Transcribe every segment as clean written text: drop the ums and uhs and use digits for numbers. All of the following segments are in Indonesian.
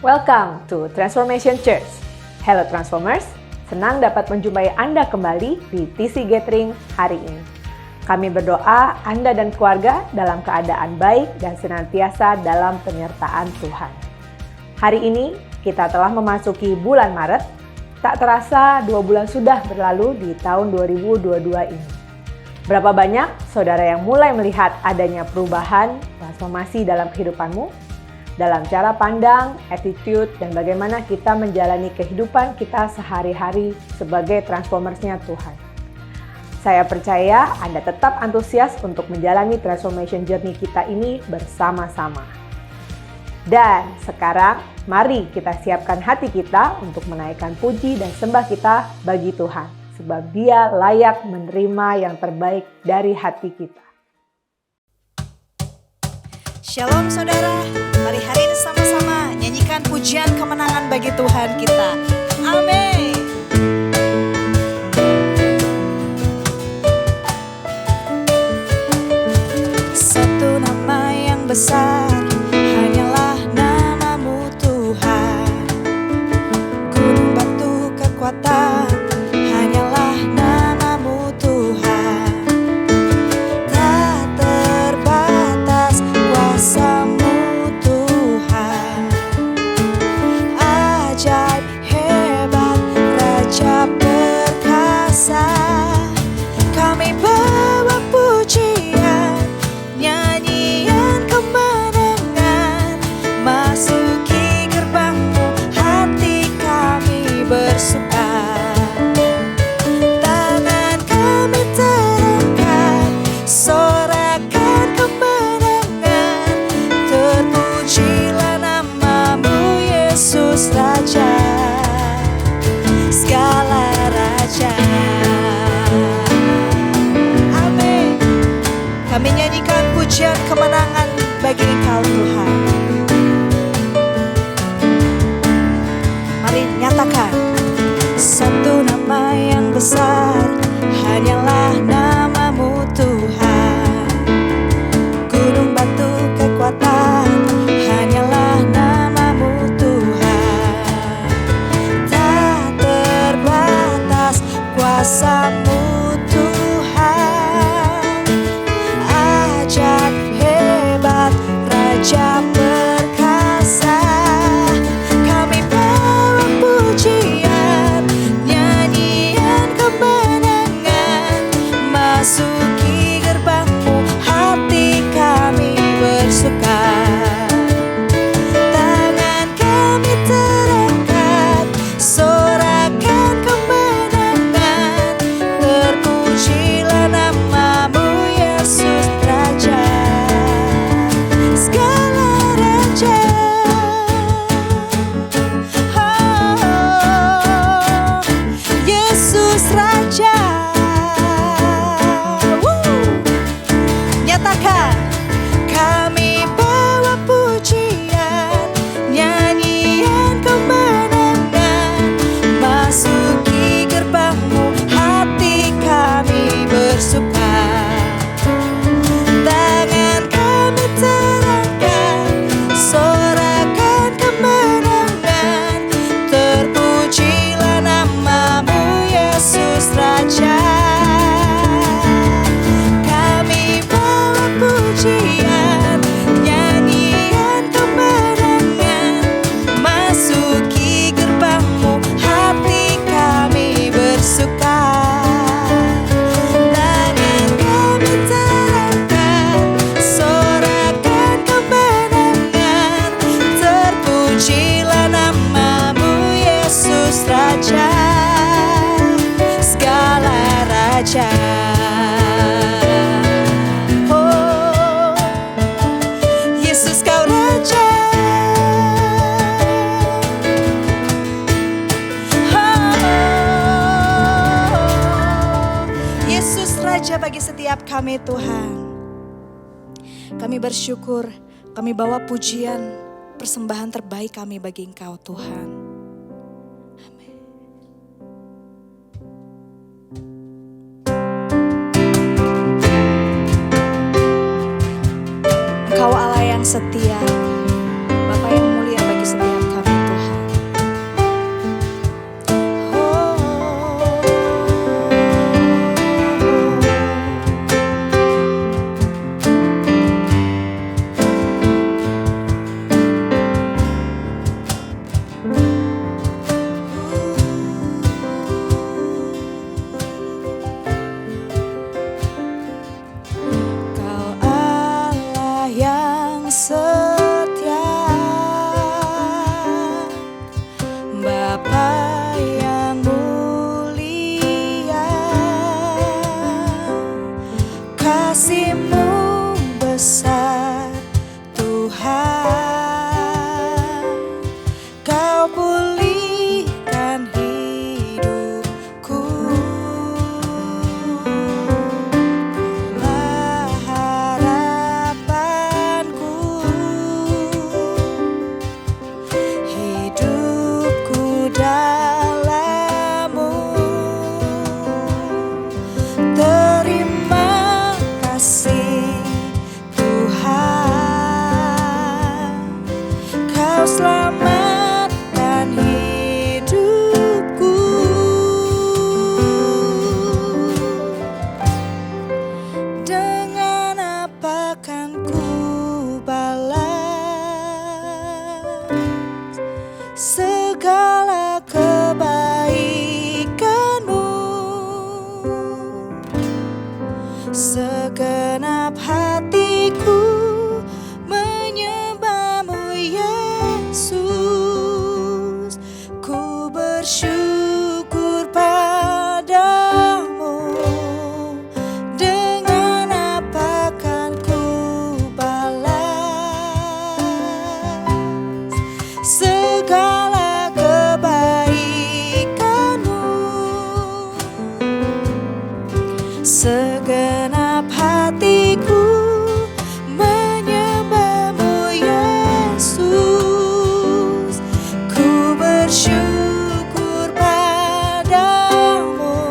Welcome to Transformation Church. Hello Transformers, senang dapat menjumpai Anda kembali di TC Gathering hari ini. Kami berdoa Anda dan keluarga dalam keadaan baik dan senantiasa dalam penyertaan Tuhan. Hari ini kita telah memasuki bulan Maret. Tak terasa 2 bulan sudah berlalu di tahun 2022 ini. Berapa banyak saudara yang mulai melihat adanya perubahan, transformasi dalam kehidupanmu? Dalam cara pandang, attitude, dan bagaimana kita menjalani kehidupan kita sehari-hari sebagai transformersnya Tuhan. Saya percaya Anda tetap antusias untuk menjalani transformation journey kita ini bersama-sama. Dan sekarang, mari kita siapkan hati kita untuk menaikkan puji dan sembah kita bagi Tuhan, sebab Dia layak menerima yang terbaik dari hati kita. Shalom saudara, mari hari ini sama-sama nyanyikan pujian kemenangan bagi Tuhan kita. Amin. Satu nama yang besar, hanyalah namamu Tuhan. Gunung batu kekuatan, hanyalah namamu Tuhan. Tak terbatas kuasa-Mu Tuhan. Ajaib hebat, Raja perkasa. Kami bawa pujian, nyanyian kemenangan. Masuki gerbang-Mu, hati kami bersuka. Tangan kami terangkat, sorakan kemenangan. Terpujilah namamu Yesus Raja, segala raja. Amin. Kami nyanyikan pujian kemenangan bagi Engkau Tuhan. Mari nyatakan. Satu nama yang besar, hanyalah namamu Tuhan. Gunung batu kekuatan, hanyalah namamu Tuhan. Tak terbatas kuasa-Mu Tuhan. Ajaib hebat, Raja perkasa. Kami bawa pujian, nyanyian kemenangan. Masuki gerbang-Mu, hati kami bersuka. Tangan kami terangkat, sorakan kemenangan. Terpujilah namamu Yesus Raja, segala raja. Oh, Yesus Raja. Nyatakan. Kami bawa pujian, nyanyian kemenangan. Masuki gerbang-Mu, hati kami bersuka. Tangan kami terangkat, sorakan kemenangan. Terpujilah namamu Yesus Raja. Kami bawa pujian, nyanyian kemenangan. Masuki gerbang-Mu, hati kami bersuka. Tangan kami terangkat, sorakan kemenangan. Terpujilah namamu Yesus Raja, segala raja. Oh, Yesus Kau Raja. Oh, Yesus Raja bagi setiap kami Tuhan. Kami bersyukur, kami bawa pujian, persembahan terbaik kami bagi Engkau Tuhan. Amin. Engkau Allah yang setia, Bapa yang mulia bagi setiap kami. hatiku menyembah-Mu Yesus. Ku bersyukur padamu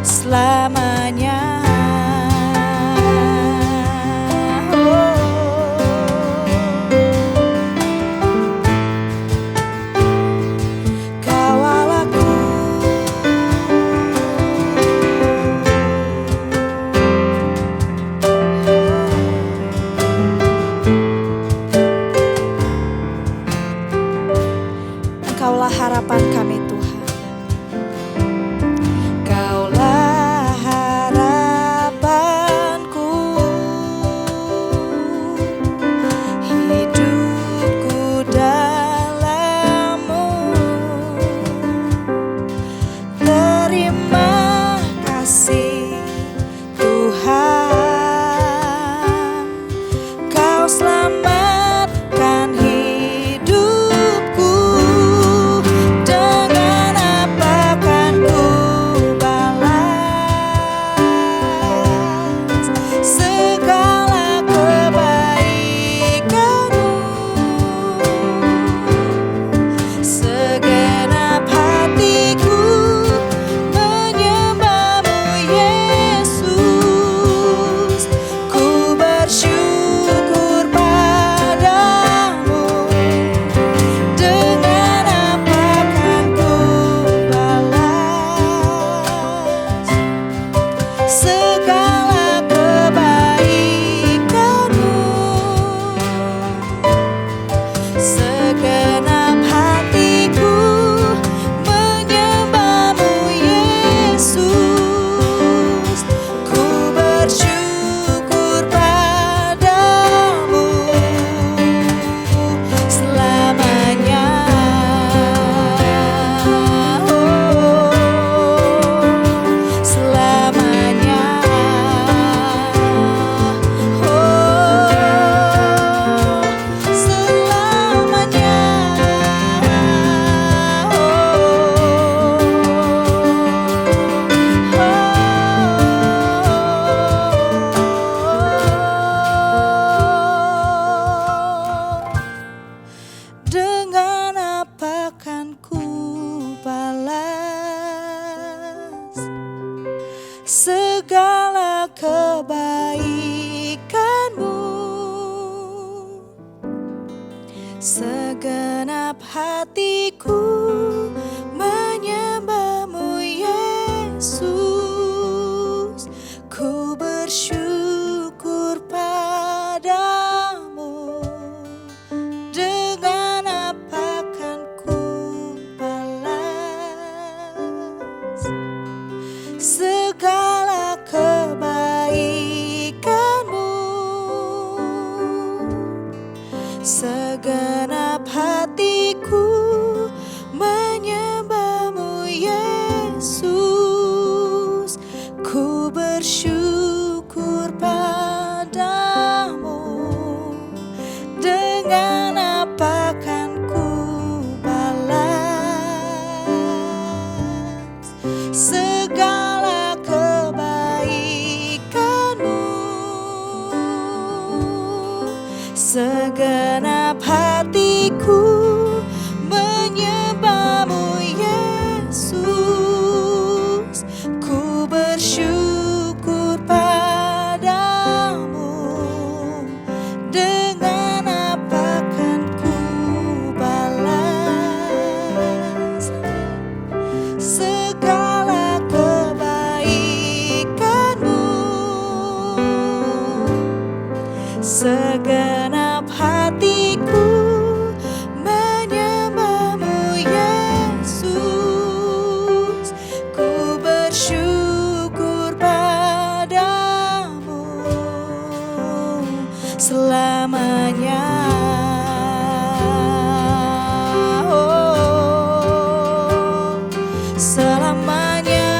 selamanya. Engkaulah harapan kami Tuhan. Kaulah harapanku, hidupku dalam-Mu. Terima kasih Tuhan, Kau selamatkan hidupku. Dengan apa kan ku balas segala kebaikan-Mu? Segenap hatiku menyembah-Mu Yesus. Ku bersyukur padamu. Dengan apa kan ku balas segala kebaikan-Mu? Segenap hatiku menyembah-Mu Yesus. Ku bersyukur padamu selamanya. Selamanya. Dengan apa kan ku balas segala kebaikan-Mu? Segenap hatiku menyembah-Mu Yesus. Ku bersyukur padamu. Dengan apa kan ku balas segala kebaikan-Mu? Segenap hatiku menyembah-Mu Yesus. Ku bersyukur padamu. Dengan apa kan ku balas segala kebaikan-Mu? Segenap hatiku menyembah-Mu Yesus. Ku bersyukur padamu. Dengan apa kan ku balas segala kebaikan-Mu? Segenap hatiku menyembah-Mu Yesus. Ku bersyukur padamu selamanya. Selamanya.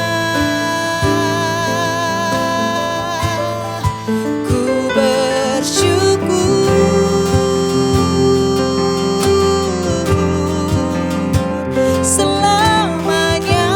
Ku bersyukur selamanya.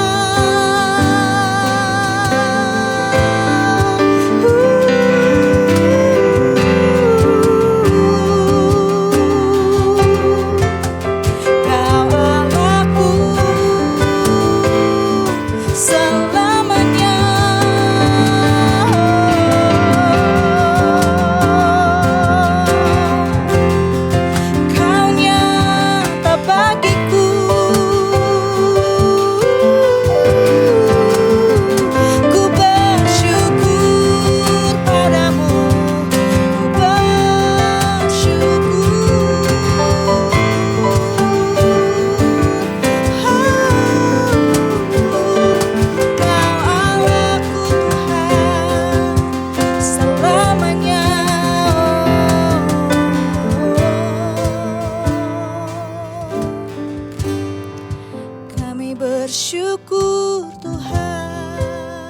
Kami bersyukur Tuhan,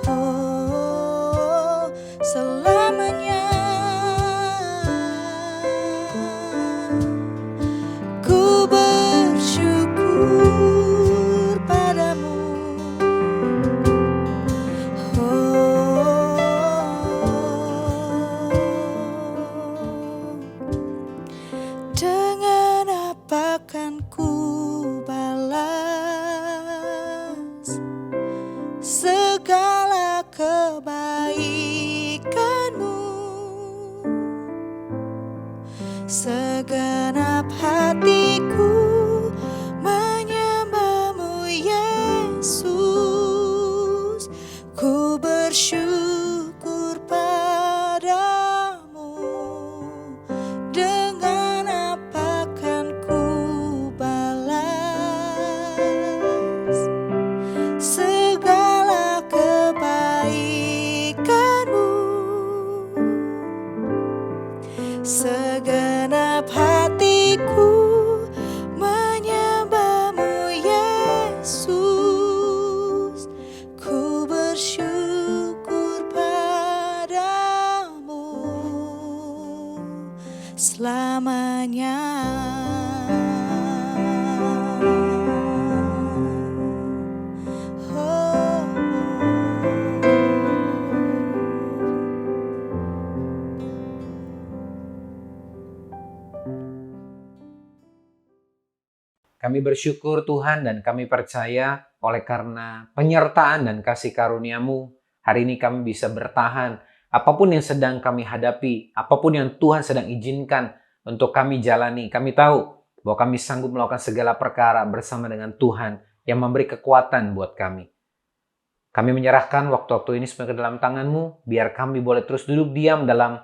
oh selamanya. Ku bersyukur padamu, dengan apa kan ku balas segala kebaikanmu? Segenap hatiku menyembahmu Yesus. Ku bersyukur padamu, dengan apa kan ku balas segala kebaikanmu? Segenap hatiku menyembahmu Yesus. Ku bersyukur padamu selamanya. Kami bersyukur Tuhan dan kami percaya oleh karena penyertaan dan kasih karunia-Mu, hari ini kami bisa bertahan. Apapun yang sedang kami hadapi, apapun yang Tuhan sedang izinkan untuk kami jalani, kami tahu bahwa kami sanggup melakukan segala perkara bersama dengan Tuhan yang memberi kekuatan buat kami. Kami menyerahkan waktu-waktu ini semua ke dalam tangan-Mu, biar kami boleh terus duduk diam dalam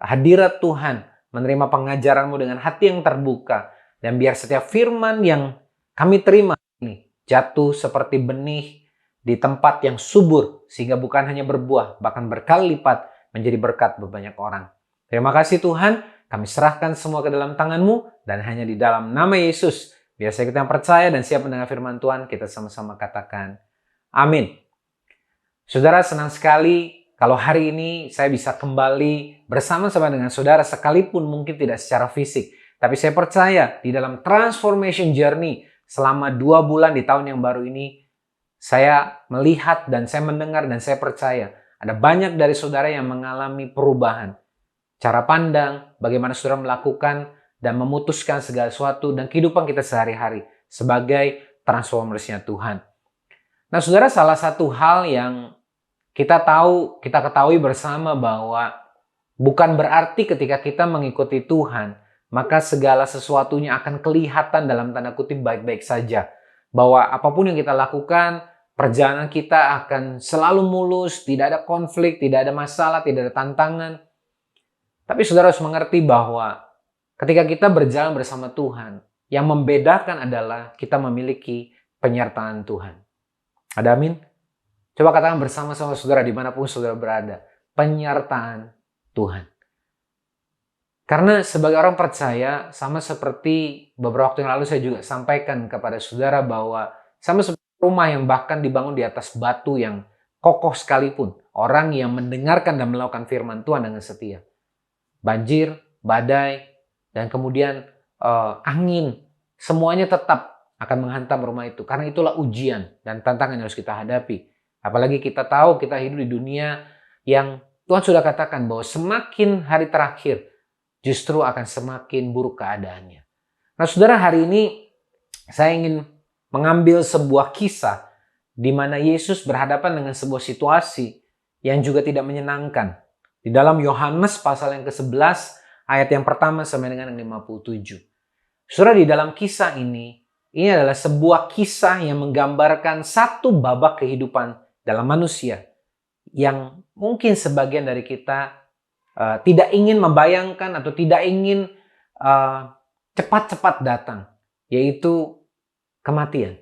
hadirat Tuhan, menerima pengajaran-Mu dengan hati yang terbuka. Dan biar setiap firman yang kami terima ini jatuh seperti benih di tempat yang subur, sehingga bukan hanya berbuah, bahkan berkali lipat menjadi berkat bagi banyak orang. Terima kasih Tuhan, kami serahkan semua ke dalam tangan-Mu, dan hanya di dalam nama Yesus, biasa kita yang percaya dan siap mendengar firman Tuhan, kita sama-sama katakan, amin. Saudara, senang sekali kalau hari ini saya bisa kembali bersama-sama dengan saudara, sekalipun mungkin tidak secara fisik. Tapi saya percaya di dalam transformation journey selama 2 bulan di tahun yang baru ini, saya melihat dan saya mendengar dan saya percaya ada banyak dari saudara yang mengalami perubahan. Cara pandang, bagaimana saudara melakukan dan memutuskan segala sesuatu dan kehidupan kita sehari-hari sebagai transformersnya Tuhan. Nah saudara, salah satu hal yang kita ketahui bersama bahwa bukan berarti ketika kita mengikuti Tuhan, maka segala sesuatunya akan kelihatan dalam tanda kutip baik-baik saja. Bahwa apapun yang kita lakukan, perjalanan kita akan selalu mulus, tidak ada konflik, tidak ada masalah, tidak ada tantangan. Tapi saudara harus mengerti bahwa ketika kita berjalan bersama Tuhan, yang membedakan adalah kita memiliki penyertaan Tuhan. Ada amin? Coba katakan bersama-sama saudara dimanapun saudara berada. Penyertaan Tuhan. Karena sebagai orang percaya, sama seperti beberapa waktu yang lalu saya juga sampaikan kepada saudara bahwa sama seperti rumah yang bahkan dibangun di atas batu yang kokoh sekalipun, orang yang mendengarkan dan melakukan firman Tuhan dengan setia. Banjir, badai, dan kemudian angin, semuanya tetap akan menghantam rumah itu. Karena itulah ujian dan tantangan yang harus kita hadapi. Apalagi kita tahu kita hidup di dunia yang Tuhan sudah katakan bahwa semakin hari terakhir, justru akan semakin buruk keadaannya. Nah saudara, hari ini saya ingin mengambil sebuah kisah di mana Yesus berhadapan dengan sebuah situasi yang juga tidak menyenangkan. Di dalam Yohanes pasal yang ke-11 ayat yang pertama sampai dengan yang 57. Saudara, di dalam kisah ini adalah sebuah kisah yang menggambarkan satu babak kehidupan dalam manusia yang mungkin sebagian dari kita tidak ingin membayangkan atau tidak ingin cepat-cepat datang, yaitu kematian.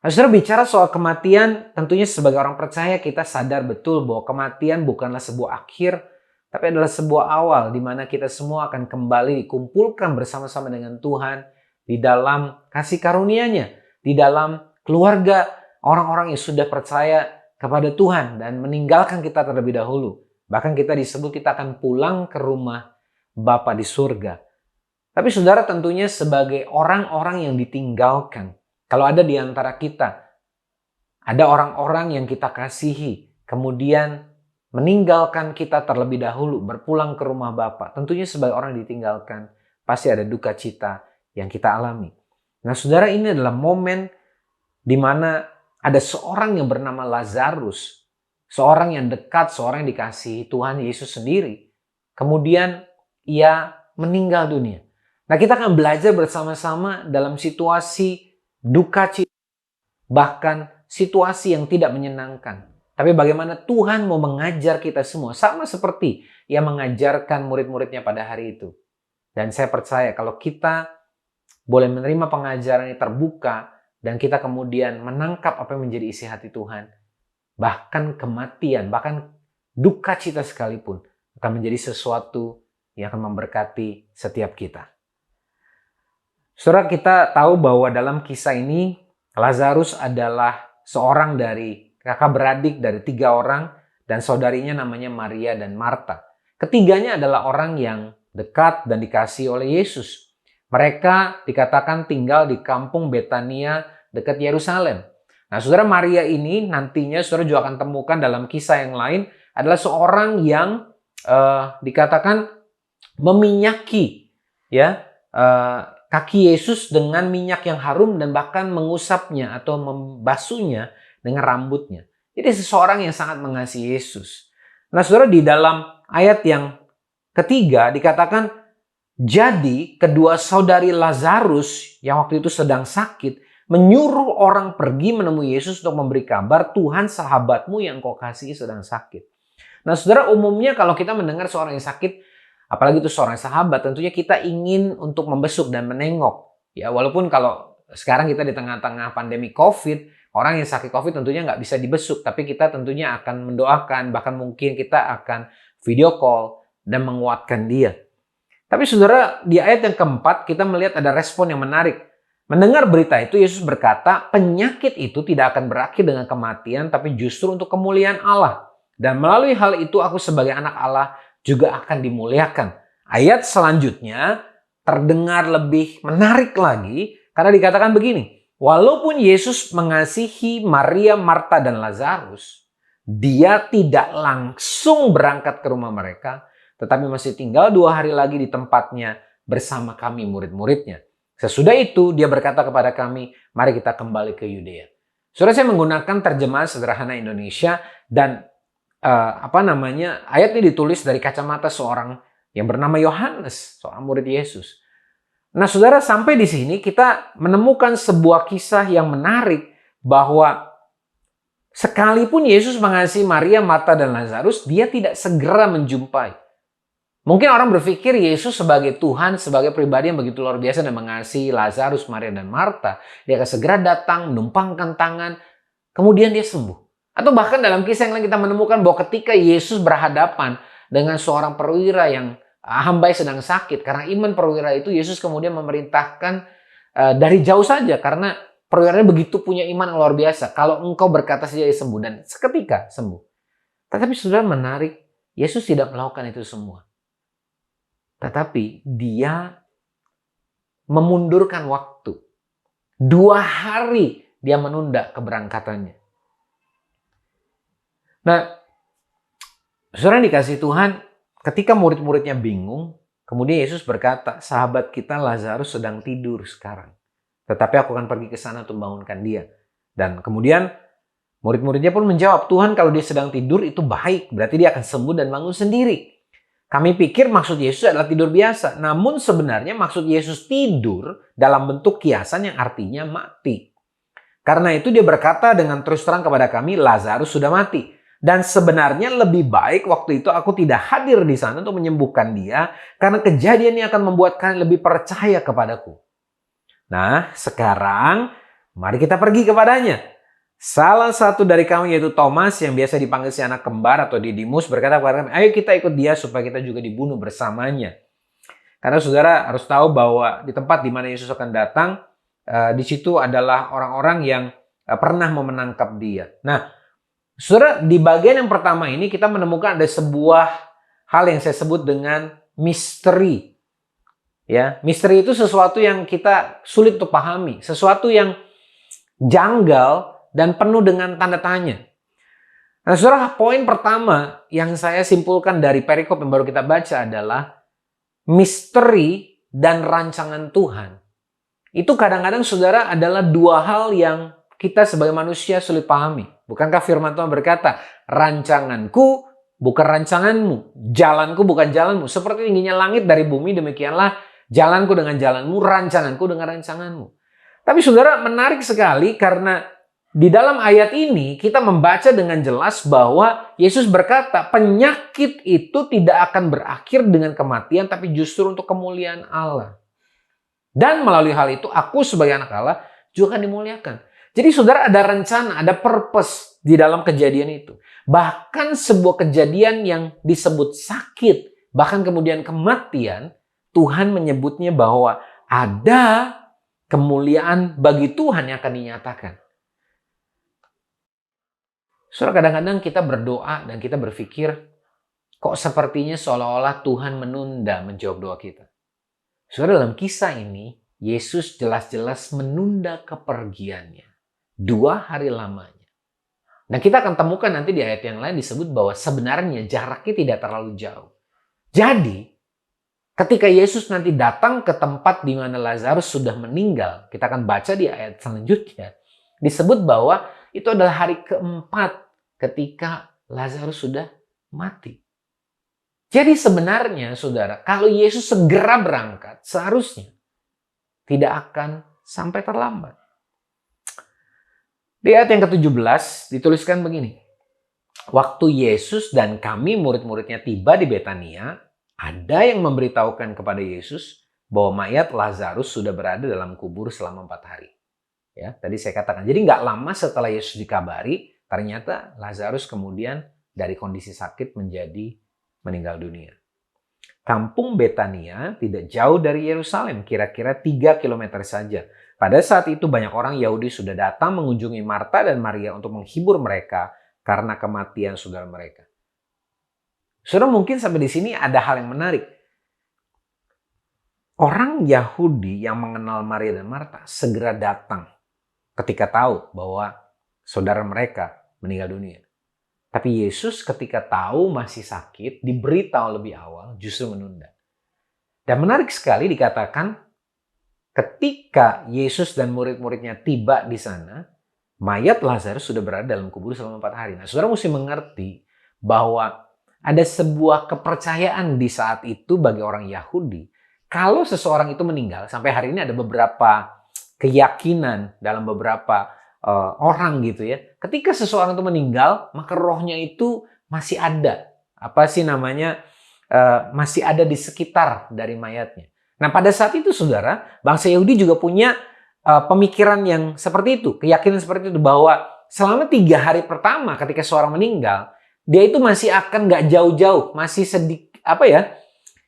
Nah, saudara, bicara soal kematian, tentunya sebagai orang percaya kita sadar betul bahwa kematian bukanlah sebuah akhir, tapi adalah sebuah awal di mana kita semua akan kembali dikumpulkan bersama-sama dengan Tuhan di dalam kasih karunia-Nya, di dalam keluarga orang-orang yang sudah percaya kepada Tuhan dan meninggalkan kita terlebih dahulu. Bahkan kita disebut kita akan pulang ke rumah Bapa di surga. Tapi saudara, tentunya sebagai orang-orang yang ditinggalkan, kalau ada di antara kita, ada orang-orang yang kita kasihi, kemudian meninggalkan kita terlebih dahulu, berpulang ke rumah Bapa. Tentunya sebagai orang ditinggalkan, pasti ada duka cita yang kita alami. Nah saudara, ini adalah momen di mana ada seorang yang bernama Lazarus, seorang yang dekat, seorang yang dikasihi Tuhan Yesus sendiri. Kemudian ia meninggal dunia. Nah kita akan belajar bersama-sama dalam situasi duka cita, bahkan situasi yang tidak menyenangkan. Tapi bagaimana Tuhan mau mengajar kita semua. Sama seperti Ia mengajarkan murid-muridnya pada hari itu. Dan saya percaya kalau kita boleh menerima pengajaran yang terbuka. Dan kita kemudian menangkap apa yang menjadi isi hati Tuhan. Bahkan kematian, bahkan duka cita sekalipun. Akan menjadi sesuatu yang akan memberkati setiap kita. Saudara, kita tahu bahwa dalam kisah ini Lazarus adalah seorang dari kakak beradik dari 3 orang dan saudarinya namanya Maria dan Marta. Ketiganya adalah orang yang dekat dan dikasihi oleh Yesus. Mereka dikatakan tinggal di kampung Betania dekat Yerusalem. Nah, saudara, Maria ini nantinya saudara juga akan temukan dalam kisah yang lain adalah seorang yang dikatakan meminyaki kaki Yesus dengan minyak yang harum dan bahkan mengusapnya atau membasuhnya dengan rambutnya. Jadi seseorang yang sangat mengasihi Yesus. Nah saudara, di dalam ayat yang ketiga dikatakan, jadi kedua saudari Lazarus yang waktu itu sedang sakit, menyuruh orang pergi menemui Yesus untuk memberi kabar, Tuhan sahabatmu yang kau kasihi sedang sakit. Nah saudara, umumnya kalau kita mendengar seorang yang sakit, apalagi itu seorang sahabat, tentunya kita ingin untuk membesuk dan menengok. Ya, walaupun kalau sekarang kita di tengah-tengah pandemi COVID, orang yang sakit COVID tentunya nggak bisa dibesuk, tapi kita tentunya akan mendoakan, bahkan mungkin kita akan video call dan menguatkan dia. Tapi saudara, di ayat yang keempat kita melihat ada respon yang menarik. Mendengar berita itu, Yesus berkata, penyakit itu tidak akan berakhir dengan kematian, tapi justru untuk kemuliaan Allah. Dan melalui hal itu aku sebagai anak Allah juga akan dimuliakan. Ayat selanjutnya terdengar lebih menarik lagi, karena dikatakan begini, walaupun Yesus mengasihi Maria, Marta, dan Lazarus, dia tidak langsung berangkat ke rumah mereka, tetapi masih tinggal 2 hari lagi di tempatnya bersama kami murid-muridnya. Sesudah itu dia berkata kepada kami, mari kita kembali ke Yudea. Saudara, saya menggunakan terjemahan sederhana Indonesia dan ayat ini ditulis dari kacamata seorang yang bernama Yohanes, seorang murid Yesus. Nah, saudara, sampai di sini kita menemukan sebuah kisah yang menarik bahwa sekalipun Yesus mengasihi Maria, Marta, dan Lazarus, dia tidak segera menjumpai. Mungkin orang berpikir Yesus sebagai Tuhan, sebagai pribadi yang begitu luar biasa dan mengasihi Lazarus, Maria, dan Marta, dia akan segera datang, menumpangkan tangan, kemudian dia sembuh. Atau bahkan dalam kisah yang lain kita menemukan bahwa ketika Yesus berhadapan dengan seorang perwira yang hamba sedang sakit, karena iman perwira itu Yesus kemudian memerintahkan dari jauh saja, karena perwiranya begitu punya iman yang luar biasa. Kalau engkau berkata saja dia sembuh, dan seketika sembuh. Tetapi saudara, menarik, Yesus tidak melakukan itu semua. Tetapi dia memundurkan waktu. 2 hari dia menunda keberangkatannya. Nah, saudara yang dikasihi Tuhan, ketika murid-muridnya bingung, kemudian Yesus berkata, sahabat kita Lazarus sedang tidur sekarang. Tetapi aku akan pergi ke sana untuk membangunkan dia. Dan kemudian murid-muridnya pun menjawab, Tuhan, kalau dia sedang tidur itu baik, berarti dia akan sembuh dan bangun sendiri. Kami pikir maksud Yesus adalah tidur biasa. Namun sebenarnya maksud Yesus tidur dalam bentuk kiasan yang artinya mati. Karena itu dia berkata dengan terus terang kepada kami, Lazarus sudah mati. Dan sebenarnya lebih baik waktu itu aku tidak hadir di sana untuk menyembuhkan dia, karena kejadian ini akan membuat kalian lebih percaya kepadaku. Nah, sekarang mari kita pergi kepadanya. Salah satu dari kami yaitu Thomas yang biasa dipanggil si anak kembar atau Didimus berkata kepada kami, ayo kita ikut dia supaya kita juga dibunuh bersamanya. Karena saudara harus tahu bahwa di tempat di mana Yesus akan datang, di situ adalah orang-orang yang pernah menangkap dia. Nah, saudara, di bagian yang pertama ini kita menemukan ada sebuah hal yang saya sebut dengan misteri. Ya, misteri itu sesuatu yang kita sulit untuk pahami, sesuatu yang janggal dan penuh dengan tanda tanya. Nah, saudara, poin pertama yang saya simpulkan dari perikop yang baru kita baca adalah misteri dan rancangan Tuhan. Itu kadang-kadang, saudara, adalah dua hal yang kita sebagai manusia sulit pahami. Bukankah firman Tuhan berkata, rancanganku bukan rancanganmu, jalanku bukan jalanmu. Seperti tingginya langit dari bumi, demikianlah jalanku dengan jalanmu, rancanganku dengan rancanganmu. Tapi saudara, menarik sekali karena di dalam ayat ini kita membaca dengan jelas bahwa Yesus berkata, penyakit itu tidak akan berakhir dengan kematian, tapi justru untuk kemuliaan Allah. Dan melalui hal itu, aku sebagai anak Allah juga akan dimuliakan. Jadi saudara, ada rencana, ada purpose di dalam kejadian itu. Bahkan sebuah kejadian yang disebut sakit, bahkan kemudian kematian, Tuhan menyebutnya bahwa ada kemuliaan bagi Tuhan yang akan dinyatakan. Saudara, kadang-kadang kita berdoa dan kita berpikir, kok sepertinya seolah-olah Tuhan menunda menjawab doa kita. Saudara, dalam kisah ini, Yesus jelas-jelas menunda kepergiannya 2 hari lamanya. Dan kita akan temukan nanti di ayat yang lain disebut bahwa sebenarnya jaraknya tidak terlalu jauh. Jadi, ketika Yesus nanti datang ke tempat di mana Lazarus sudah meninggal, kita akan baca di ayat selanjutnya, disebut bahwa itu adalah hari keempat ketika Lazarus sudah mati. Jadi sebenarnya, saudara, kalau Yesus segera berangkat, seharusnya tidak akan sampai terlambat. Di ayat yang ke-17 dituliskan begini. Waktu Yesus dan kami murid-muridnya tiba di Betania, ada yang memberitahukan kepada Yesus bahwa mayat Lazarus sudah berada dalam kubur selama 4 hari. Ya, tadi saya katakan. Jadi nggak lama setelah Yesus dikabari, ternyata Lazarus kemudian dari kondisi sakit menjadi meninggal dunia. Kampung Betania tidak jauh dari Yerusalem, kira-kira 3 kilometer saja. Pada saat itu banyak orang Yahudi sudah datang mengunjungi Marta dan Maria untuk menghibur mereka karena kematian saudara mereka. Saudara, mungkin sampai di sini ada hal yang menarik. Orang Yahudi yang mengenal Maria dan Marta segera datang ketika tahu bahwa saudara mereka meninggal dunia. Tapi Yesus ketika tahu masih sakit, diberitahu lebih awal, justru menunda. Dan menarik sekali dikatakan, ketika Yesus dan murid-muridnya tiba di sana, mayat Lazarus sudah berada dalam kubur selama 4 hari. Nah, saudara mesti mengerti bahwa ada sebuah kepercayaan di saat itu bagi orang Yahudi. Kalau seseorang itu meninggal, sampai hari ini ada beberapa keyakinan dalam beberapa orang gitu ya. Ketika seseorang itu meninggal, maka rohnya itu masih ada. Masih ada di sekitar dari mayatnya. Nah, pada saat itu saudara, bangsa Yahudi juga punya pemikiran yang seperti itu. Keyakinan seperti itu bahwa selama 3 hari pertama ketika seorang meninggal, dia itu masih akan nggak jauh-jauh, masih sedikit,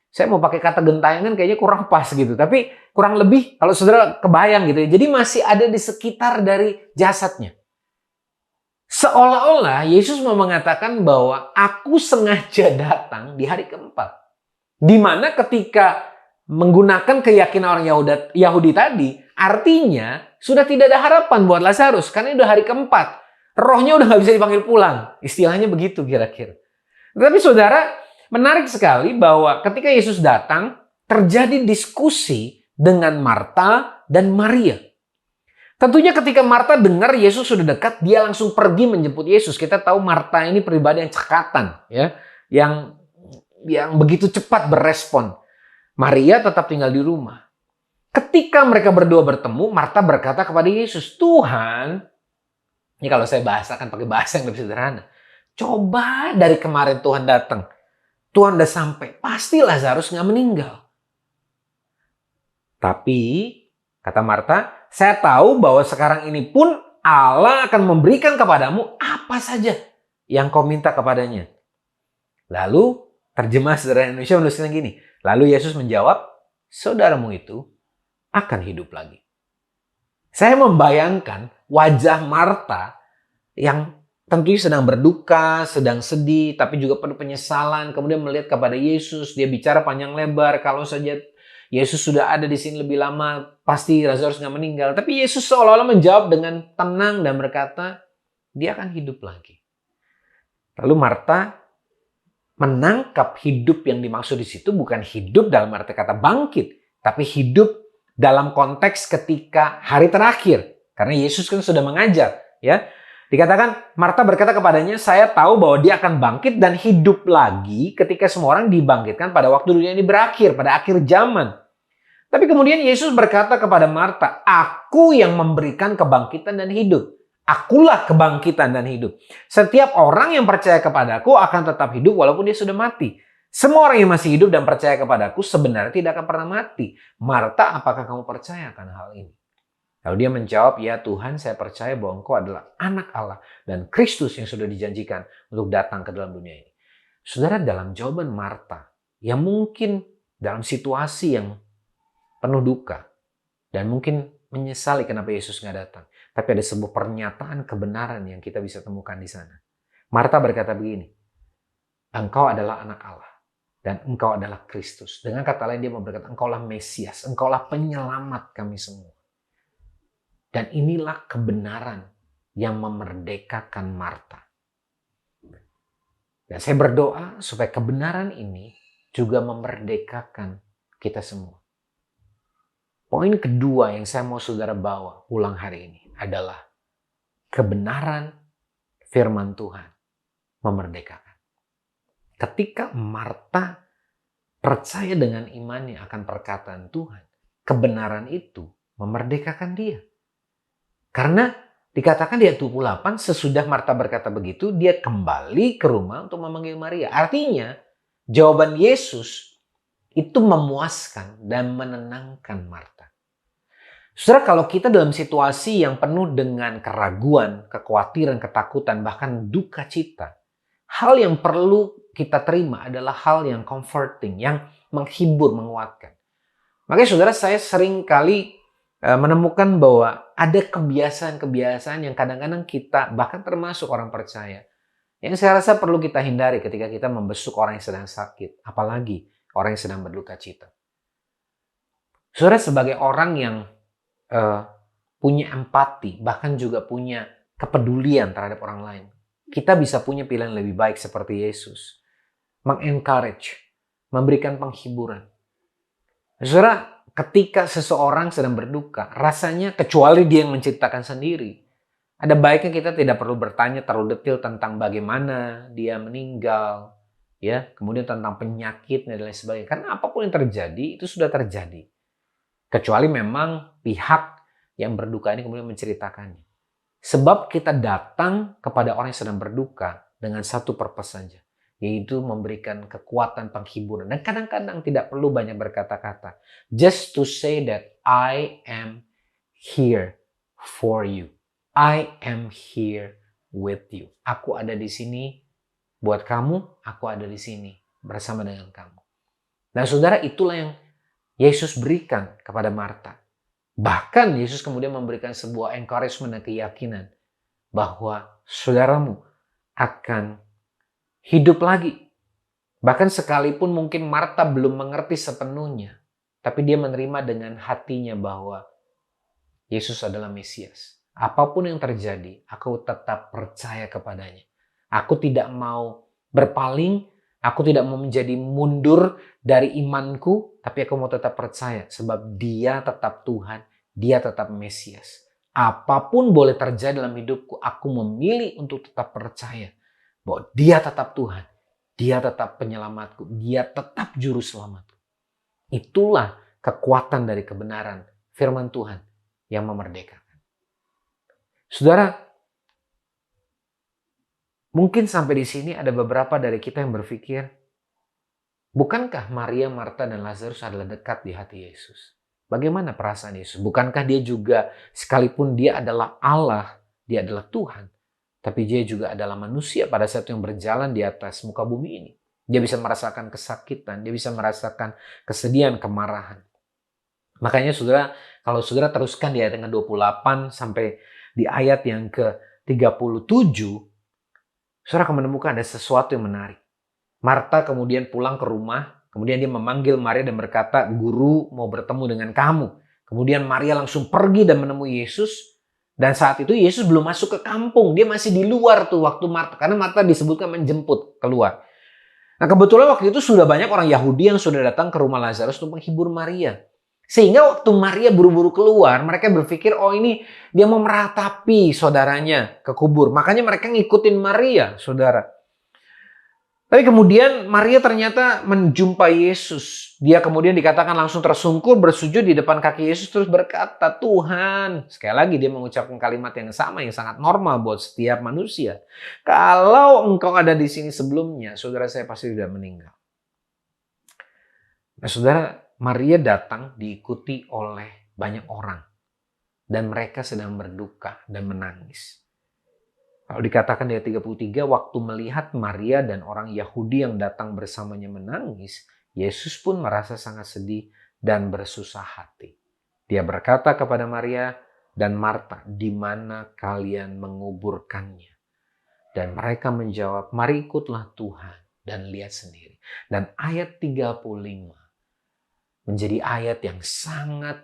saya mau pakai kata gentayangan kayaknya kurang pas gitu. Tapi kurang lebih kalau saudara kebayang gitu ya. Jadi masih ada di sekitar dari jasadnya. Seolah-olah Yesus mau mengatakan bahwa aku sengaja datang di hari keempat. Di mana ketika menggunakan keyakinan orang Yahudi tadi, artinya sudah tidak ada harapan buat Lazarus. Karena udah hari keempat. Rohnya udah nggak bisa dipanggil pulang. Istilahnya begitu kira-kira. Tapi saudara, menarik sekali bahwa ketika Yesus datang, terjadi diskusi dengan Marta dan Maria. Tentunya ketika Marta dengar Yesus sudah dekat, dia langsung pergi menjemput Yesus. Kita tahu Marta ini pribadi yang cekatan, ya, yang begitu cepat berespon. Maria tetap tinggal di rumah. Ketika mereka berdua bertemu, Marta berkata kepada Yesus, Tuhan, ini kalau saya bahasakan pakai bahasa yang lebih sederhana. Coba dari kemarin Tuhan datang. Tuhan udah sampai. Pasti Lazarus nggak meninggal. Tapi, kata Marta, saya tahu bahwa sekarang ini pun Allah akan memberikan kepadamu apa saja yang kau minta kepadanya. Lalu, terjemah sederhana Indonesia menuliskan gini. Lalu Yesus menjawab, saudaramu itu akan hidup lagi. Saya membayangkan wajah Marta yang tentunya sedang berduka, sedang sedih, tapi juga penuh penyesalan. Kemudian melihat kepada Yesus, dia bicara panjang lebar. Kalau saja Yesus sudah ada di sini lebih lama, pasti Lazarus nggak meninggal. Tapi Yesus seolah-olah menjawab dengan tenang dan berkata, dia akan hidup lagi. Lalu Marta menangkap hidup yang dimaksud di situ bukan hidup dalam arti kata bangkit, tapi hidup dalam konteks ketika hari terakhir. Karena Yesus kan sudah mengajar, ya. Dikatakan Marta berkata kepadanya, saya tahu bahwa dia akan bangkit dan hidup lagi ketika semua orang dibangkitkan pada waktu dunia ini berakhir, pada akhir zaman. Tapi kemudian Yesus berkata kepada Marta, aku yang memberikan kebangkitan dan hidup. Akulah kebangkitan dan hidup. Setiap orang yang percaya kepadaku akan tetap hidup walaupun dia sudah mati. Semua orang yang masih hidup dan percaya kepadaku sebenarnya tidak akan pernah mati. Marta, apakah kamu percaya akan hal ini? Lalu dia menjawab, ya Tuhan, saya percaya bahwa Engkau adalah anak Allah dan Kristus yang sudah dijanjikan untuk datang ke dalam dunia ini. Saudara, dalam jawaban Marta, yang mungkin dalam situasi yang penuh duka dan mungkin menyesali kenapa Yesus nggak datang. Tapi ada sebuah pernyataan kebenaran yang kita bisa temukan di sana. Marta berkata begini, Engkau adalah anak Allah dan Engkau adalah Kristus. Dengan kata lain dia berkata, Engkaulah Mesias, Engkaulah penyelamat kami semua. Dan inilah kebenaran yang memerdekakan Marta. Dan saya berdoa supaya kebenaran ini juga memerdekakan kita semua. Poin kedua yang saya mau saudara bawa pulang hari ini adalah kebenaran firman Tuhan memerdekakan. Ketika Marta percaya dengan imannya akan perkataan Tuhan, kebenaran itu memerdekakan dia. Karena dikatakan di ayat 28, sesudah Marta berkata begitu, dia kembali ke rumah untuk memanggil Maria. Artinya, jawaban Yesus itu memuaskan dan menenangkan Marta. Saudara, kalau kita dalam situasi yang penuh dengan keraguan, kekhawatiran, ketakutan, bahkan duka cita, hal yang perlu kita terima adalah hal yang comforting, yang menghibur, menguatkan. Makanya saudara, saya sering kali menemukan bahwa ada kebiasaan-kebiasaan yang kadang-kadang kita, bahkan termasuk orang percaya, yang saya rasa perlu kita hindari ketika kita membesuk orang yang sedang sakit, apalagi orang yang sedang berduka cita. Saudara, sebagai orang yang punya empati, bahkan juga punya kepedulian terhadap orang lain, kita bisa punya pilihan lebih baik seperti Yesus, mengencourage, memberikan penghiburan. Saudara, ketika seseorang sedang berduka, rasanya kecuali dia yang menciptakan sendiri, ada baiknya kita tidak perlu bertanya terlalu detail tentang bagaimana dia meninggal, ya, kemudian tentang penyakit dan lain sebagainya. Karena apapun yang terjadi itu sudah terjadi. Kecuali memang pihak yang berduka ini kemudian menceritakannya. Sebab kita datang kepada orang yang sedang berduka dengan satu purpose saja, yaitu memberikan kekuatan, penghiburan. Dan kadang-kadang tidak perlu banyak berkata-kata. Just to say that I am here for you. I am here with you. Aku ada di sini buat kamu, aku ada di sini bersama dengan kamu. Nah saudara, itulah yang Yesus berikan kepada Marta. Bahkan Yesus kemudian memberikan sebuah encouragement dan keyakinan bahwa saudaramu akan hidup lagi. Bahkan sekalipun mungkin Marta belum mengerti sepenuhnya, tapi dia menerima dengan hatinya bahwa Yesus adalah Mesias. Apapun yang terjadi, aku tetap percaya kepadanya. Aku tidak mau berpaling, aku tidak mau menjadi mundur dari imanku, tapi aku mau tetap percaya sebab dia tetap Tuhan, dia tetap Mesias. Apapun boleh terjadi dalam hidupku, aku memilih untuk tetap percaya bahwa dia tetap Tuhan, dia tetap penyelamatku, dia tetap juru selamatku. Itulah kekuatan dari kebenaran firman Tuhan yang memerdekakan. Saudara, mungkin sampai di sini ada beberapa dari kita yang berpikir, bukankah Maria, Marta, dan Lazarus adalah dekat di hati Yesus? Bagaimana perasaan Yesus? Bukankah dia juga, sekalipun dia adalah Allah, dia adalah Tuhan, tapi dia juga adalah manusia pada saat yang berjalan di atas muka bumi ini. Dia bisa merasakan kesakitan, dia bisa merasakan kesedihan, kemarahan. Makanya saudara, kalau saudara teruskan di ayat yang ke-28 sampai di ayat yang ke-37, saudara akan menemukan ada sesuatu yang menarik. Marta kemudian pulang ke rumah, kemudian dia memanggil Maria dan berkata, "Guru mau bertemu dengan kamu." Kemudian Maria langsung pergi dan menemui Yesus. Dan saat itu Yesus belum masuk ke kampung, dia masih di luar tuh waktu Marta, karena Marta disebutkan menjemput keluar. Nah kebetulan waktu itu sudah banyak orang Yahudi yang sudah datang ke rumah Lazarus untuk menghibur Maria. Sehingga waktu Maria buru-buru keluar, mereka berpikir, oh ini dia mau meratapi saudaranya ke kubur. Makanya mereka ngikutin Maria, saudara. Tapi kemudian Maria ternyata menjumpai Yesus. Dia kemudian dikatakan langsung tersungkur bersujud di depan kaki Yesus terus berkata, "Tuhan." Sekali lagi dia mengucapkan kalimat yang sama yang sangat normal buat setiap manusia. "Kalau engkau ada di sini sebelumnya, saudara saya pasti sudah meninggal." Nah, saudara, Maria datang diikuti oleh banyak orang. Dan mereka sedang berduka dan menangis. Kalau dikatakan di ayat 33, waktu melihat Maria dan orang Yahudi yang datang bersamanya menangis, Yesus pun merasa sangat sedih dan bersusah hati. Dia berkata kepada Maria dan Marta, "Di mana kalian menguburkannya?" Dan mereka menjawab, "Mari ikutlah Tuhan dan lihat sendiri." Dan ayat 35 menjadi ayat yang sangat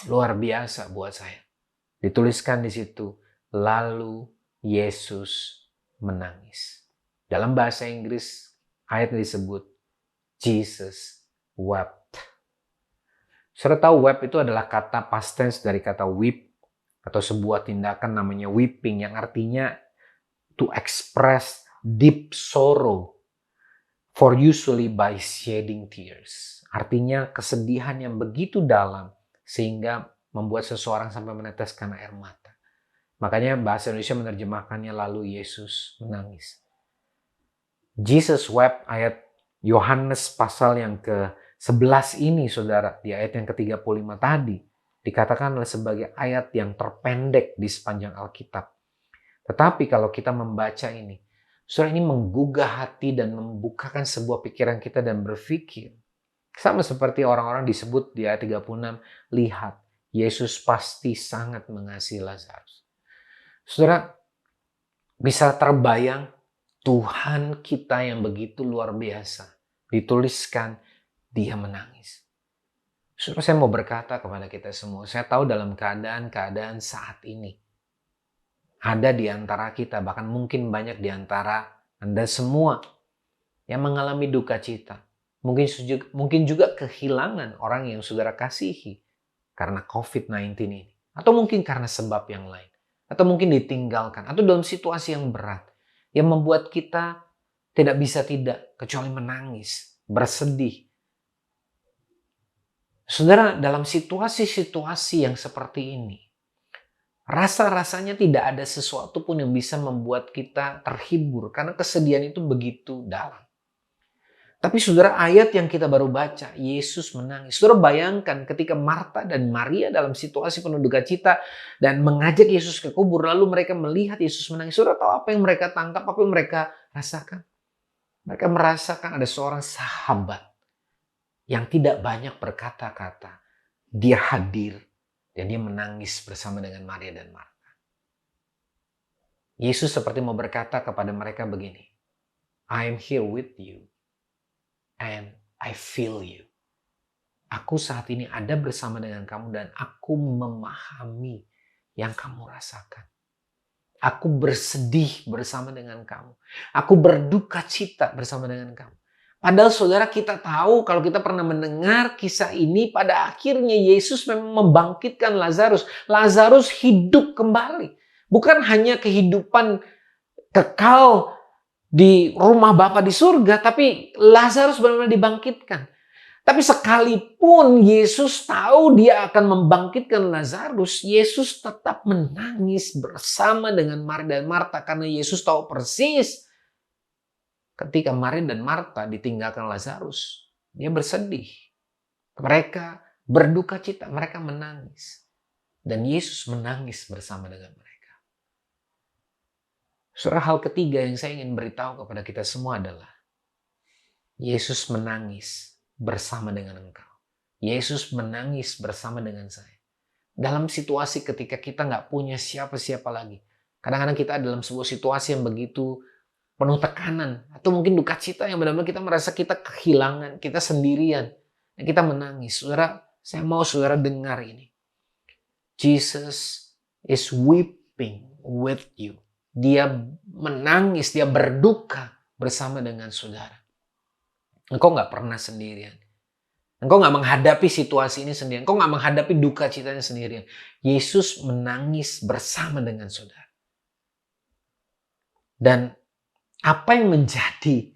luar biasa buat saya. Dituliskan di situ, lalu Yesus menangis. Dalam bahasa Inggris, ayat disebut Jesus wept. Saudara tahu wept itu adalah kata past tense dari kata weep atau sebuah tindakan namanya weeping yang artinya to express deep sorrow for usually by shedding tears. Artinya kesedihan yang begitu dalam sehingga membuat seseorang sampai meneteskan air mata. Makanya bahasa Indonesia menerjemahkannya lalu Yesus menangis. Jesus wept ayat Yohanes pasal yang ke-11 ini saudara. Di ayat yang ke-35 tadi. Dikatakan sebagai ayat yang terpendek di sepanjang Alkitab. Tetapi kalau kita membaca ini. Saudara, ini menggugah hati dan membukakan sebuah pikiran kita dan berpikir. Sama seperti orang-orang disebut di ayat 36. Lihat, Yesus pasti sangat mengasihi Lazarus. Saudara, bisa terbayang Tuhan kita yang begitu luar biasa. Dituliskan, dia menangis. Saudara, saya mau berkata kepada kita semua, saya tahu dalam keadaan saat ini, ada di antara kita, bahkan mungkin banyak di antara Anda semua yang mengalami duka cita. Mungkin juga kehilangan orang yang saudara kasihi karena COVID-19 ini. Atau mungkin karena sebab yang lain. Atau mungkin ditinggalkan, atau dalam situasi yang berat, yang membuat kita tidak bisa kecuali menangis, bersedih. Saudara, dalam situasi-situasi yang seperti ini, rasa-rasanya tidak ada sesuatu pun yang bisa membuat kita terhibur, karena kesedihan itu begitu dalam. Tapi saudara, ayat yang kita baru baca, Yesus menangis. Saudara bayangkan ketika Marta dan Maria dalam situasi penuh duka cita dan mengajak Yesus ke kubur, lalu mereka melihat Yesus menangis. Saudara tahu apa yang mereka tangkap, apa yang mereka rasakan? Mereka merasakan ada seorang sahabat yang tidak banyak berkata-kata. Dia hadir dan dia menangis bersama dengan Maria dan Marta. Yesus seperti mau berkata kepada mereka begini, I am here with you. And I feel you. Aku saat ini ada bersama dengan kamu dan aku memahami yang kamu rasakan. Aku bersedih bersama dengan kamu. Aku berduka cita bersama dengan kamu. Padahal saudara, kita tahu kalau kita pernah mendengar kisah ini, pada akhirnya Yesus memang membangkitkan Lazarus. Lazarus hidup kembali. Bukan hanya kehidupan kekal di rumah Bapa di surga, tapi Lazarus benar-benar dibangkitkan. Tapi sekalipun Yesus tahu dia akan membangkitkan Lazarus, Yesus tetap menangis bersama dengan Maria dan Marta karena Yesus tahu persis ketika Maria dan Marta ditinggalkan Lazarus, dia bersedih. Mereka berduka cita, mereka menangis. Dan Yesus menangis bersama dengan mereka. Saudara, hal ketiga yang saya ingin beritahu kepada kita semua adalah Yesus menangis bersama dengan engkau. Yesus menangis bersama dengan saya. Dalam situasi ketika kita nggak punya siapa-siapa lagi. Kadang-kadang kita dalam sebuah situasi yang begitu penuh tekanan. Atau mungkin duka cita yang benar-benar kita merasa kita kehilangan, kita sendirian. Dan kita menangis. Saudara, saya mau saudara dengar ini. Jesus is weeping with you. Dia menangis, dia berduka bersama dengan saudara. Engkau nggak pernah sendirian. Engkau nggak menghadapi situasi ini sendirian. Engkau nggak menghadapi duka citanya sendirian. Yesus menangis bersama dengan saudara. Dan apa yang menjadi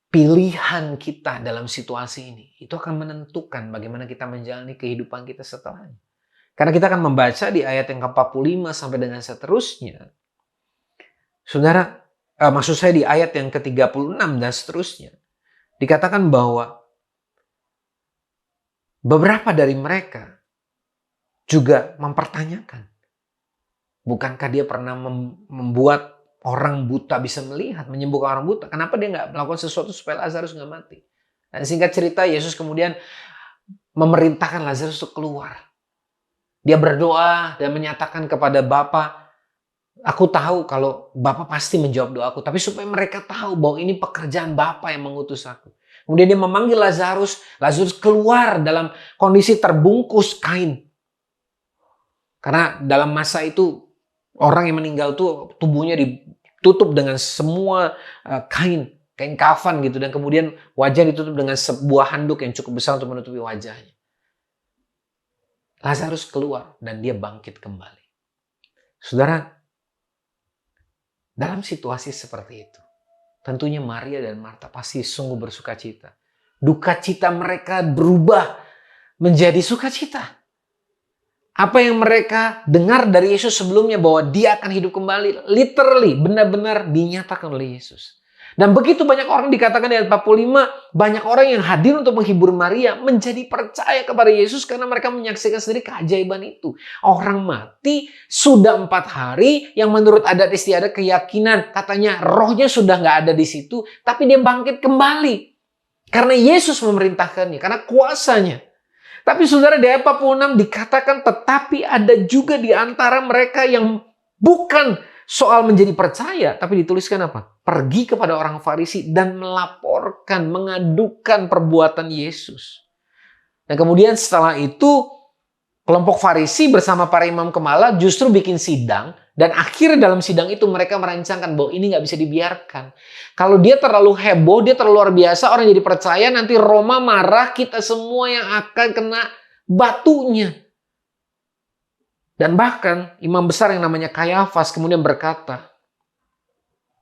pilihan kita dalam situasi ini, itu akan menentukan bagaimana kita menjalani kehidupan kita setelahnya. Karena kita akan membaca di ayat yang ke-45 sampai dengan seterusnya. Saudara, maksud saya di ayat yang ke-36 dan seterusnya. Dikatakan bahwa beberapa dari mereka juga mempertanyakan. Bukankah dia pernah membuat orang buta bisa melihat, menyembuhkan orang buta? Kenapa dia nggak melakukan sesuatu supaya Lazarus nggak mati? Dan singkat cerita, Yesus kemudian memerintahkan Lazarus untuk keluar. Dia berdoa dan menyatakan kepada Bapa, aku tahu kalau Bapa pasti menjawab doaku. Tapi supaya mereka tahu bahwa ini pekerjaan Bapa yang mengutus aku. Kemudian dia memanggil Lazarus. Lazarus keluar dalam kondisi terbungkus kain. Karena dalam masa itu orang yang meninggal itu tubuhnya ditutup dengan semua kain kafan gitu. Dan kemudian wajah ditutup dengan sebuah handuk yang cukup besar untuk menutupi wajahnya. Lazarus keluar dan dia bangkit kembali. Saudara, dalam situasi seperti itu, tentunya Maria dan Marta pasti sungguh bersuka cita. Duka cita mereka berubah menjadi sukacita. Apa yang mereka dengar dari Yesus sebelumnya bahwa dia akan hidup kembali, literally, benar-benar dinyatakan oleh Yesus. Dan begitu banyak orang, dikatakan di ayat 45, banyak orang yang hadir untuk menghibur Maria menjadi percaya kepada Yesus karena mereka menyaksikan sendiri keajaiban itu. Orang mati sudah 4 hari yang menurut adat istiadat keyakinan katanya rohnya sudah nggak ada di situ, tapi dia bangkit kembali. Karena Yesus memerintahkannya, karena kuasanya. Tapi saudara, di ayat 46 dikatakan tetapi ada juga di antara mereka yang bukan soal menjadi percaya, tapi dituliskan apa? Pergi kepada orang Farisi dan melaporkan, mengadukan perbuatan Yesus. Dan kemudian setelah itu, kelompok Farisi bersama para imam kepala justru bikin sidang. Dan akhirnya dalam sidang itu mereka merancangkan bahwa ini nggak bisa dibiarkan. Kalau dia terlalu heboh, dia terlalu luar biasa, orang jadi percaya, nanti Roma marah, kita semua yang akan kena batunya. Dan bahkan imam besar yang namanya Kayafas kemudian berkata,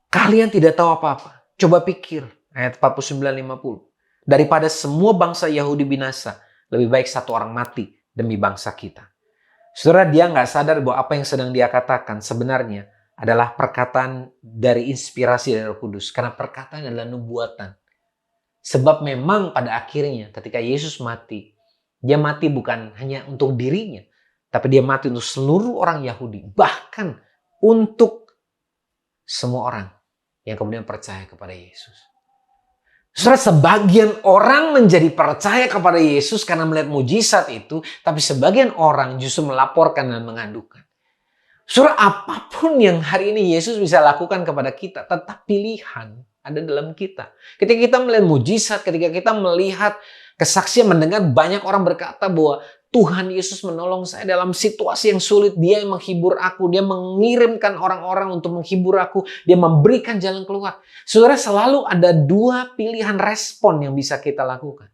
kalian tidak tahu apa-apa. Coba pikir, ayat 49-50. Daripada semua bangsa Yahudi binasa, lebih baik satu orang mati demi bangsa kita. Saudara, dia nggak sadar bahwa apa yang sedang dia katakan sebenarnya adalah perkataan dari inspirasi dari Roh Kudus. Karena perkataan adalah nubuatan. Sebab memang pada akhirnya ketika Yesus mati, dia mati bukan hanya untuk dirinya, tapi dia mati untuk seluruh orang Yahudi. Bahkan untuk semua orang yang kemudian percaya kepada Yesus. Saudara, sebagian orang menjadi percaya kepada Yesus karena melihat mujizat itu. Tapi sebagian orang justru melaporkan dan mengadukan. Saudara, apapun yang hari ini Yesus bisa lakukan kepada kita, tetap pilihan ada dalam kita. Ketika kita melihat mujizat, ketika kita melihat kesaksian, mendengar banyak orang berkata bahwa Tuhan Yesus menolong saya dalam situasi yang sulit. Dia yang menghibur aku. Dia mengirimkan orang-orang untuk menghibur aku. Dia memberikan jalan keluar. Saudara, selalu ada 2 pilihan respon yang bisa kita lakukan.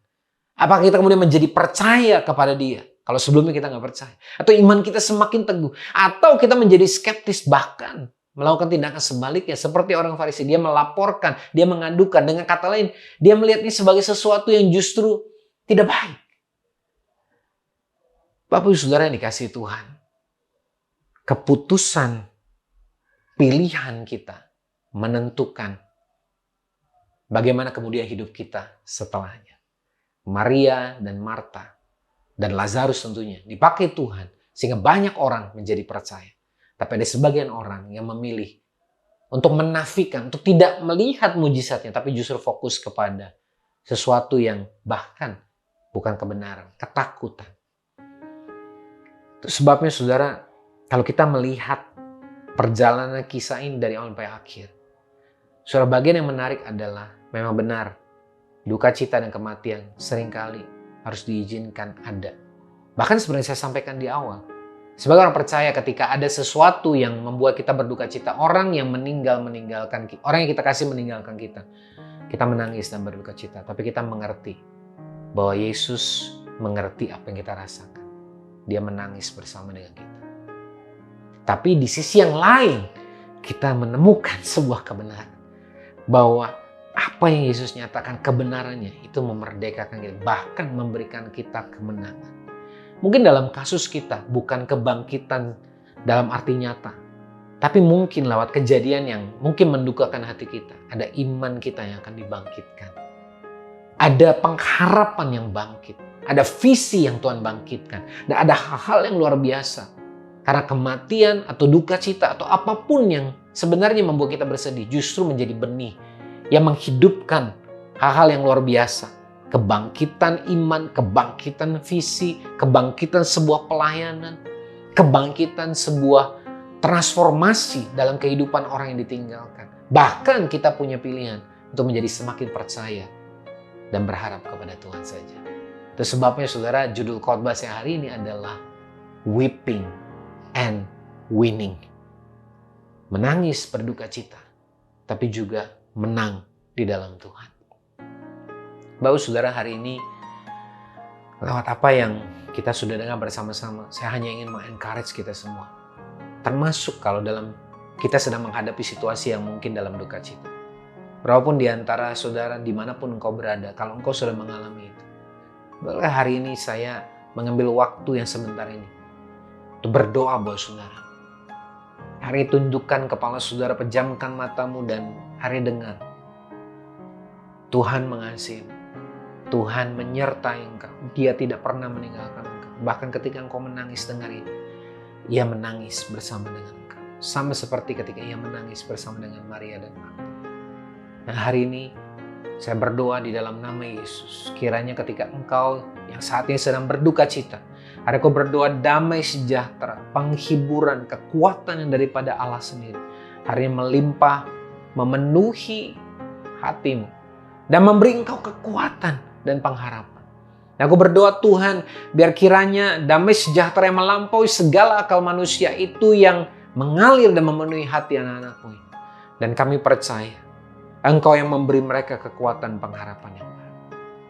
Apakah kita kemudian menjadi percaya kepada dia? Kalau sebelumnya kita nggak percaya. Atau iman kita semakin teguh. Atau kita menjadi skeptis, bahkan melakukan tindakan sebaliknya. Seperti orang Farisi. Dia melaporkan, dia mengadukan. Dengan kata lain, dia melihat ini sebagai sesuatu yang justru tidak baik. Bapak Ibu Saudara yang dikasihi Tuhan, keputusan pilihan kita menentukan bagaimana kemudian hidup kita setelahnya. Maria dan Marta dan Lazarus tentunya dipakai Tuhan sehingga banyak orang menjadi percaya. Tapi ada sebagian orang yang memilih untuk menafikan, untuk tidak melihat mujizatnya, tapi justru fokus kepada sesuatu yang bahkan bukan kebenaran, ketakutan. Itu sebabnya saudara, kalau kita melihat perjalanan kisah ini dari awal sampai akhir, saudara, bagian yang menarik adalah memang benar, duka cita dan kematian seringkali harus diizinkan ada. Bahkan sebenarnya saya sampaikan di awal, sebagai orang percaya ketika ada sesuatu yang membuat kita berduka cita, orang yang meninggalkan kita, orang yang kita kasih meninggalkan kita menangis dan berduka cita. Tapi kita mengerti bahwa Yesus mengerti apa yang kita rasakan. Dia menangis bersama dengan kita. Tapi di sisi yang lain, kita menemukan sebuah kebenaran. Bahwa apa yang Yesus nyatakan kebenarannya itu memerdekakan kita. Bahkan memberikan kita kemenangan. Mungkin dalam kasus kita bukan kebangkitan dalam arti nyata. Tapi mungkin lewat kejadian yang mungkin mendukakan hati kita. Ada iman kita yang akan dibangkitkan. Ada pengharapan yang bangkit. Ada visi yang Tuhan bangkitkan. Dan ada hal-hal yang luar biasa. Karena kematian atau duka cita atau apapun yang sebenarnya membuat kita bersedih justru menjadi benih yang menghidupkan hal-hal yang luar biasa. Kebangkitan iman, kebangkitan visi, kebangkitan sebuah pelayanan, kebangkitan sebuah transformasi dalam kehidupan orang yang ditinggalkan. Bahkan kita punya pilihan untuk menjadi semakin percaya dan berharap kepada Tuhan saja. Itu sebabnya saudara, judul khotbah saya hari ini adalah Weeping and Winning. Menangis berduka cita, tapi juga menang di dalam Tuhan. Bapak saudara, hari ini lewat apa yang kita sudah dengar bersama-sama, saya hanya ingin mengencourage kita semua. Termasuk kalau kita sedang menghadapi situasi yang mungkin dalam duka cita. Berapapun di antara saudara, dimanapun engkau berada, kalau engkau sudah mengalami itu, boleh hari ini saya mengambil waktu yang sebentar ini untuk berdoa buat saudara. Hari ini tundukkan kepala saudara, pejamkan matamu dan hari dengar. Tuhan mengasihi, Tuhan menyertai engkau. Dia tidak pernah meninggalkan engkau. Bahkan ketika engkau menangis, dengar ini. Ia menangis bersama dengan engkau. Sama seperti ketika ia menangis bersama dengan Maria dan Marta. Dan hari ini saya berdoa di dalam nama Yesus. Kiranya ketika engkau yang saat ini sedang berduka cita, hari kau berdoa damai sejahtera, penghiburan, kekuatan yang daripada Allah sendiri. Hari ini melimpah, memenuhi hatimu. Dan memberi engkau kekuatan dan pengharapan. Dan aku berdoa Tuhan, biar kiranya damai sejahtera yang melampaui segala akal manusia itu yang mengalir dan memenuhi hati anak-anakmu ini. Dan kami percaya, Engkau yang memberi mereka kekuatan pengharapan yang baru.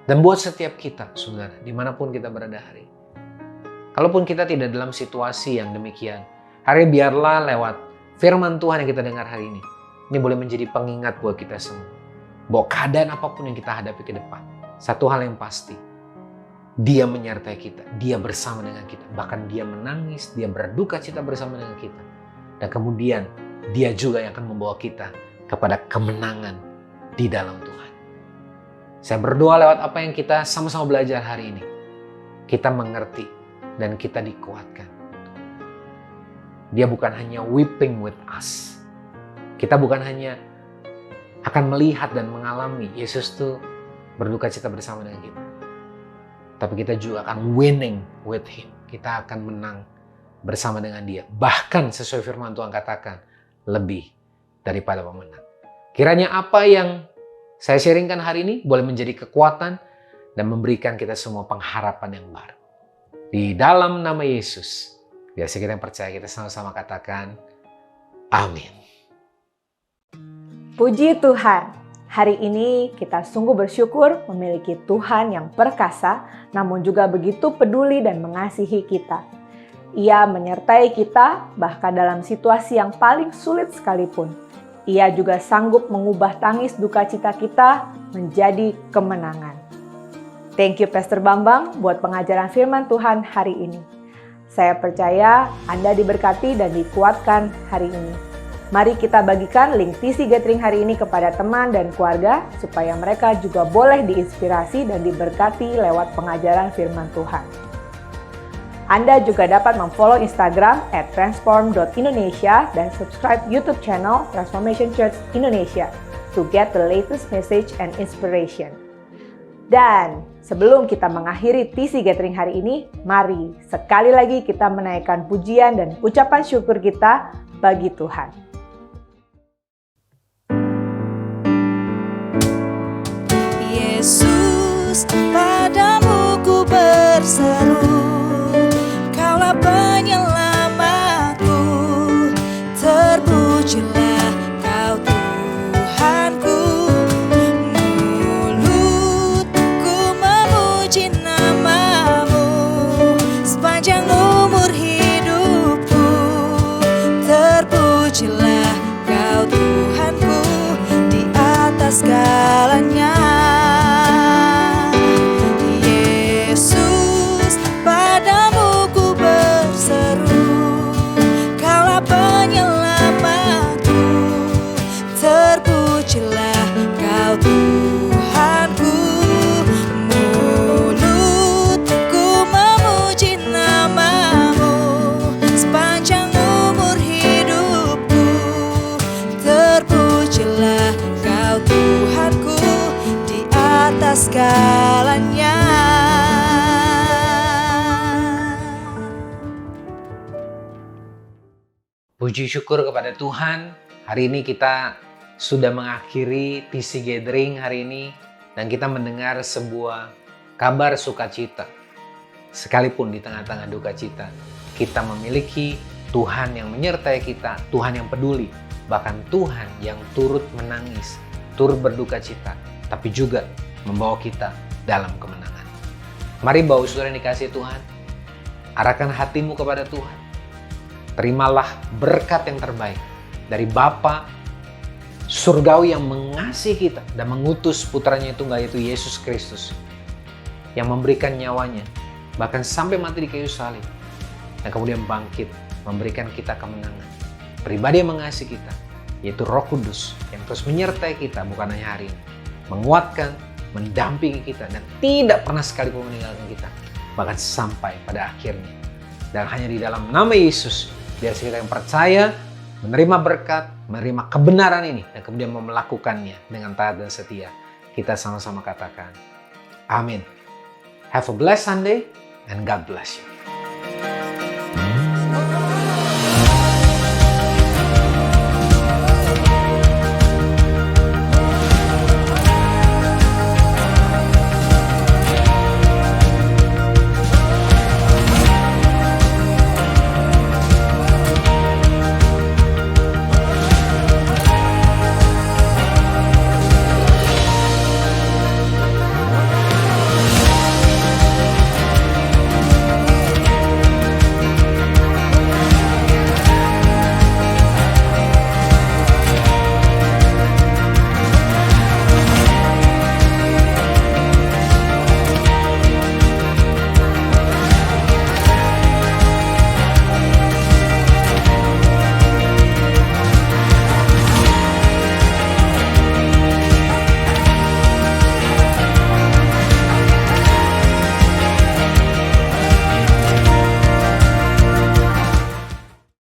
Dan buat setiap kita, saudara, dimanapun kita berada hari ini. Kalaupun kita tidak dalam situasi yang demikian, hari biarlah lewat firman Tuhan yang kita dengar hari ini boleh menjadi pengingat buat kita semua. Bahwa keadaan apapun yang kita hadapi ke depan, satu hal yang pasti, Dia menyertai kita, Dia bersama dengan kita. Bahkan Dia menangis, Dia berduka cita bersama dengan kita. Dan kemudian Dia juga yang akan membawa kita kepada kemenangan di dalam Tuhan. Saya berdoa lewat apa yang kita sama-sama belajar hari ini. Kita mengerti dan kita dikuatkan. Dia bukan hanya weeping with us. Kita bukan hanya akan melihat dan mengalami Yesus tuh berduka cita bersama dengan kita. Tapi kita juga akan winning with Him. Kita akan menang bersama dengan Dia. Bahkan sesuai firman Tuhan katakan, lebih daripada pemenang. Kiranya apa yang saya sharingkan hari ini boleh menjadi kekuatan dan memberikan kita semua pengharapan yang baru. Di dalam nama Yesus, biasa kita yang percaya, kita sama-sama katakan, amin. Puji Tuhan. Hari ini kita sungguh bersyukur memiliki Tuhan yang perkasa, namun juga begitu peduli dan mengasihi kita. Ia menyertai kita bahkan dalam situasi yang paling sulit sekalipun. Ia juga sanggup mengubah tangis duka cita kita menjadi kemenangan. Thank you Pastor Bambang buat pengajaran firman Tuhan hari ini. Saya percaya Anda diberkati dan dikuatkan hari ini. Mari kita bagikan link TC Gathering hari ini kepada teman dan keluarga supaya mereka juga boleh diinspirasi dan diberkati lewat pengajaran firman Tuhan. Anda juga dapat memfollow Instagram @transform.indonesia dan subscribe YouTube channel Transformation Church Indonesia to get the latest message and inspiration. Dan Sebelum kita mengakhiri TC Gathering hari ini, mari sekali lagi kita menaikkan pujian dan ucapan syukur kita bagi Tuhan. Yesus, padamu ku berseru, Kaulah penyelamatku, terpujilah Kau Tuhanku. Mulutku memuji nama-Mu sepanjang umur hidupku, terpujilah Kau Tuhanku di atas segalanya. Segalanya. Puji syukur kepada Tuhan, hari ini kita sudah mengakhiri TC Gathering hari ini dan kita mendengar sebuah kabar sukacita. Sekalipun di tengah-tengah duka cita, kita memiliki Tuhan yang menyertai kita, Tuhan yang peduli, bahkan Tuhan yang turut menangis, turut berduka cita, tapi juga membawa kita dalam kemenangan. Mari bawa saudara yang dikasihi Tuhan, arahkan hatimu kepada Tuhan. Terimalah berkat yang terbaik dari Bapa surgawi yang mengasihi kita dan mengutus putranya tunggal yaitu Yesus Kristus, yang memberikan nyawanya bahkan sampai mati di kayu salib dan kemudian bangkit memberikan kita kemenangan. Pribadi yang mengasihi kita yaitu Roh Kudus yang terus menyertai kita bukan hanya hari ini, menguatkan, mendampingi kita dan tidak pernah sekalipun meninggalkan kita bahkan sampai pada akhirnya. Dan hanya di dalam nama Yesus biar kita yang percaya menerima berkat, menerima kebenaran ini dan kemudian melakukannya dengan taat dan setia. Kita sama-sama katakan amin. Have a blessed Sunday and God bless you.